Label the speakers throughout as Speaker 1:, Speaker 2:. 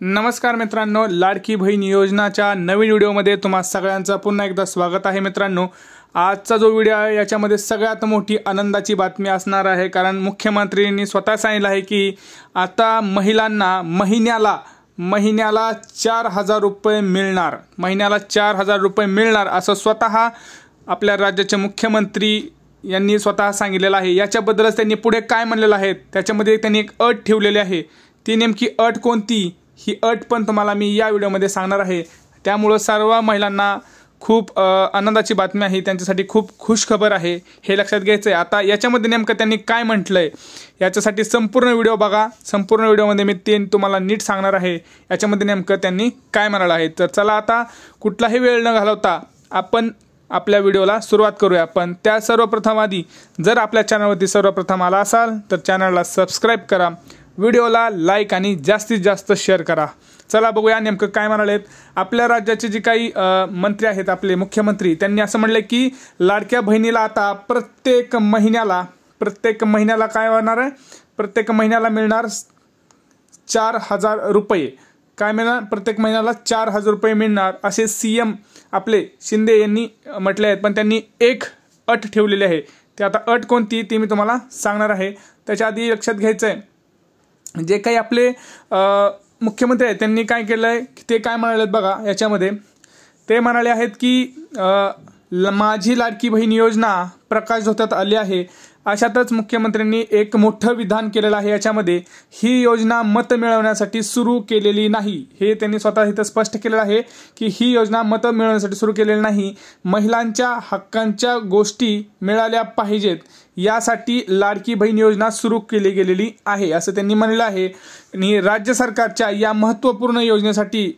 Speaker 1: नमस्कार मित्रांनो, लाडकी बहीण योजनाच्या नवीन व्हिडिओमध्ये तुम्हा सगळ्यांचं पुन्हा एकदा स्वागत आहे। मित्रांनो, आजचा जो व्हिडिओ आहे याच्यामध्ये सगळ्यात मोठी आनंदाची बातमी असणार आहे, कारण मुख्यमंत्र्यांनी स्वतः सांगितलं आहे की आता महिलांना महिन्याला 4,000 रुपये मिळणार, महिन्याला 4,000 रुपये मिळणार असं स्वतः आपल्या राज्याचे मुख्यमंत्री यांनी स्वतः सांगितलेलं आहे। याच्याबद्दलच त्यांनी पुढे काय म्हणलेलं आहे त्याच्यामध्ये त्यांनी एक अट ठेवलेली आहे। ती नेमकी अट कोणती ही अट पण तुम्हाला मी या व्हिडिओमध्ये सांगणार आहे। त्यामुळे सर्व महिलांना खूप आनंदाची बातमी आहे, त्यांच्यासाठी खूप खुश खबर आहे, हे लक्षात घ्यायचं आहे। आता याच्यामध्ये नेमकं त्यांनी काय म्हटलंय याच्यासाठी संपूर्ण व्हिडिओ बघा। संपूर्ण व्हिडिओमध्ये मी ते तुम्हाला नीट सांगणार आहे याच्यामध्ये नेमकं त्यांनी काय म्हणालं आहे। तर चला आता कुठलाही वेळ न घालवता आपण आपल्या व्हिडिओला सुरुवात करूया। पण त्या सर्वप्रथम आधी जर आपल्या चॅनलवरती सर्वप्रथम आला असाल तर चॅनलला सबस्क्राइब करा, व्हिडिओला लाईक आणि जास्तीत जास्त शेअर करा। चला बघूया नेमकं काय म्हणालेत। आपल्या राज्याचे जे काही मंत्री आहेत, आपले मुख्यमंत्री, त्यांनी असं म्हणले की लाडक्या बहिणीला आता प्रत्येक महिन्याला काय होणार आहे, प्रत्येक महिन्याला मिळणार 4,000 रुपये। काय मिळणार, प्रत्येक महिन्याला 4,000 रुपये मिळणार असे सीएम आपले शिंदे यांनी म्हटले आहेत। पण त्यांनी एक अट ठेवलेली आहे। ते आता अट कोणती ती मी तुम्हाला सांगणार आहे। त्याच्या आधी लक्षात घ्यायचं आहे, जे काही आपले मुख्यमंत्री आहेत त्यांनी काय केलं आहे ते काय म्हणालेत बघा। याच्यामध्ये ते म्हणाले आहेत की माझी लाडकी बहीण योजना प्रकाशझोतात आली आहे। अशातच मुख्यमंत्र्यांनी एक मोठं विधान केलेलं आहे। याच्यामध्ये ही योजना मत मिळवण्यासाठी सुरू केलेली नाही, हे त्यांनी स्वतः इथं स्पष्ट केलेलं आहे की ही योजना मत मिळवण्यासाठी सुरू केलेली नाही, महिलांच्या हक्कांच्या गोष्टी मिळाल्या पाहिजेत यासाठी लाडकी बहीण योजना सुरू केली गेलेली आहे असं त्यांनी म्हणलं आहे। आणि राज्य सरकारच्या या महत्त्वपूर्ण योजनेसाठी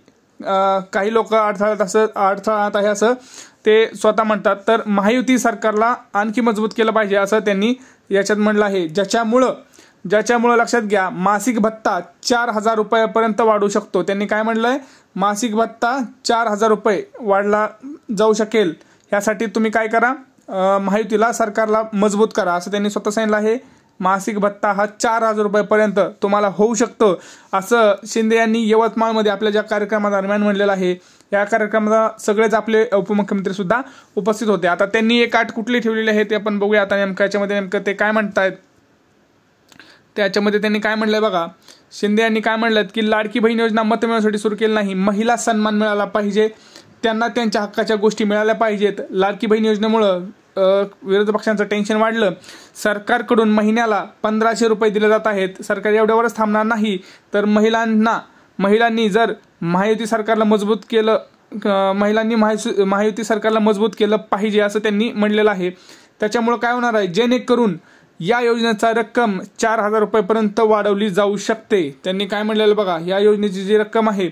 Speaker 1: काही लोक अडथळात आहे असं ते स्वतः म्हणतात। तर महायुती सरकारला आणखी मजबूत केलं पाहिजे असं त्यांनी याच्यात म्हणलं आहे। ज्याच्यामुळे लक्षात घ्या, मासिक भत्ता 4,000 रुपयापर्यंत वाढू शकतो। त्यांनी काय म्हणलंय, मासिक भत्ता 4,000 रुपये वाढला जाऊ शकेल, यासाठी तुम्ही काय करा, महायुतीला सरकारला मजबूत करा असं त्यांनी स्वतः सांगितलं आहे। मासिक भत्ता हा 4,000 रुपयापर्यंत तुम्हाला होऊ शकतो असं शिंदे यांनी यवतमाळमध्ये आपल्या ज्या कार्यक्रमादरम्यान म्हणलेलं आहे। या कार्यक्रमाला सगळेच आपले उपमुख्यमंत्री सुद्धा उपस्थित होते। आता त्यांनी एक अट कुठली ठेवलेली आहे ते आपण बघूया। आता नेमकं ते काय म्हणतायत, त्याच्यामध्ये त्यांनी काय म्हणलंय बघा। शिंदे यांनी काय म्हणलं की लाडकी बहीण योजना मत मिळवण्यासाठी सुरू केली नाही, महिला सन्मान मिळाला पाहिजे, त्यांना त्यांच्या हक्काच्या गोष्टी मिळाल्या पाहिजेत। लाडकी बहीण योजनेमुळे विरोधी पक्षांचं टेन्शन वाढलं, सरकारकडून महिन्याला 1,500 रुपये दिले जात आहेत। सरकार एवढ्यावरच थांबणार नाही, तर महिलांनी जर महायुती सरकारला मजबूत केलं, महायुती सरकारला मजबूत केलं पाहिजे असं त्यांनी म्हणलेलं आहे। त्याच्यामुळे काय होणार आहे, जेणेकरून या योजनेचा रक्कम 4,000 रुपयेपर्यंत वाढवली जाऊ शकते। त्यांनी काय म्हणलेलं बघा, या योजनेची जी रक्कम आहे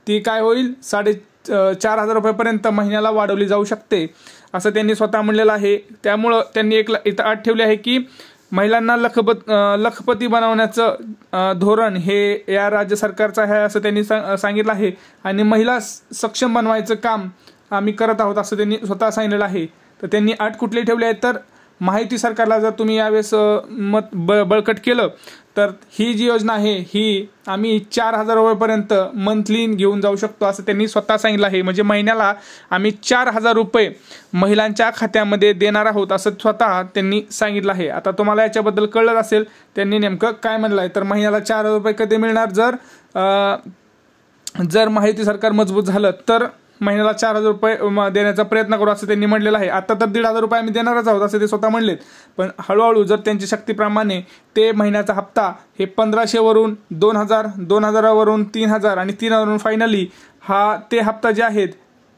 Speaker 1: ती काय होईल, 4,500 रुपयेपर्यंत महिन्याला वाढवली जाऊ शकते असं त्यांनी स्वतः म्हणलेलं आहे। त्यामुळं त्यांनी एक इथं अट ठेवली आहे की महिलांना लखपती बनवण्याचं धोरण हे या राज्य सरकारचं आहे असं त्यांनी सांगितलं आहे। आणि महिला सक्षम बनवायचं काम आम्ही करत आहोत असं त्यांनी स्वतः सांगितलेलं आहे। तर त्यांनी अट कुठली ठेवली आहे, तर महायुती सरकारला जर तुम्ही यावेळेस मत बळकट केलं तर ही जी योजना आहे ही आम्ही 4,000 रुपयेपर्यंत मंथली घेऊन जाऊ शकतो असं त्यांनी स्वतः सांगितलं आहे। म्हणजे महिन्याला आम्ही 4,000 रुपये महिलांच्या खात्यामध्ये देणार आहोत असं स्वतः त्यांनी सांगितलं आहे। आता तुम्हाला याच्याबद्दल कळलं असेल त्यांनी नेमकं काय म्हणलं आहे। तर महिन्याला 4,000 रुपये कधी मिळणार, जर महायुती सरकार मजबूत झालं तर महिन्याला 4,000 रुपये देण्याचा प्रयत्न करू असं त्यांनी म्हणलेलं आहे। आता तर 1,500 रुपये आम्ही देणारच आहोत असं ते स्वतः म्हणलेत, पण हळूहळू जर त्यांच्या शक्तीप्रमाणे ते महिन्याचा हप्ता हे 1,500 वरून 2,000, 2,000 वरून 3,000 आणि 3,000 वरून फायनली ते हप्ता जे आहेत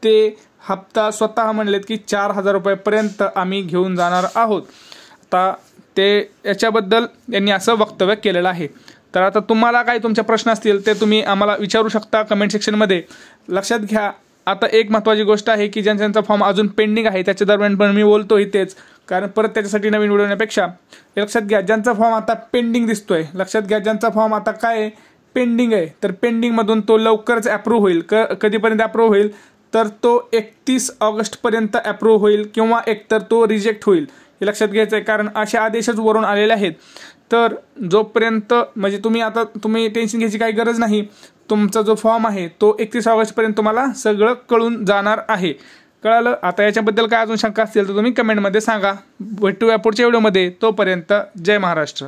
Speaker 1: ते हप्ता स्वतः म्हणलेत की 4,000 रुपयेपर्यंत आम्ही घेऊन जाणार आहोत। आता ते याच्याबद्दल त्यांनी असं वक्तव्य केलेलं आहे। तर आता तुम्हाला काय तुमचे प्रश्न असतील ते तुम्ही आम्हाला विचारू शकता कमेंट सेक्शनमध्ये। लक्षात घ्या, आता एक महत्त्वाची गोष्ट आहे की ज्यांचा फॉर्म अजून पेंडिंग आहे त्याच्या दरम्यान पण मी बोलतो इथेच, कारण परत त्याच्यासाठी नवीन व्हिडिओ येण्यापेक्षा लक्षात घ्या, ज्यांचा फॉर्म आता पेंडिंग दिसतोय, लक्षात घ्या ज्यांचा फॉर्म आता काय पेंडिंग आहे, तर पेंडिंगमधून तो लवकरच अप्रूव्ह होईल। कधीपर्यंत अप्रूव्ह होईल, तर तो 31 ऑगस्टपर्यंत अप्रूव्ह होईल किंवा एकतर तो रिजेक्ट होईल, हे लक्षात घ्यायचं आहे। कारण असे आदेशच वरून आलेले आहेत। तर जोपर्यंत म्हणजे तुम्ही टेन्शन घ्यायची काही गरज नाही, तुमचा जो फॉर्म आहे तो 31 ऑगस्टपर्यंत तुम्हाला सगळं कळून जाणार आहे. कळालं? आता याच्याबद्दल काय अजून शंका असतील तर तुम्ही कमेंटमध्ये सांगा. भेटूया पुढच्या व्हिडिओमध्ये. तोपर्यंत जय महाराष्ट्र.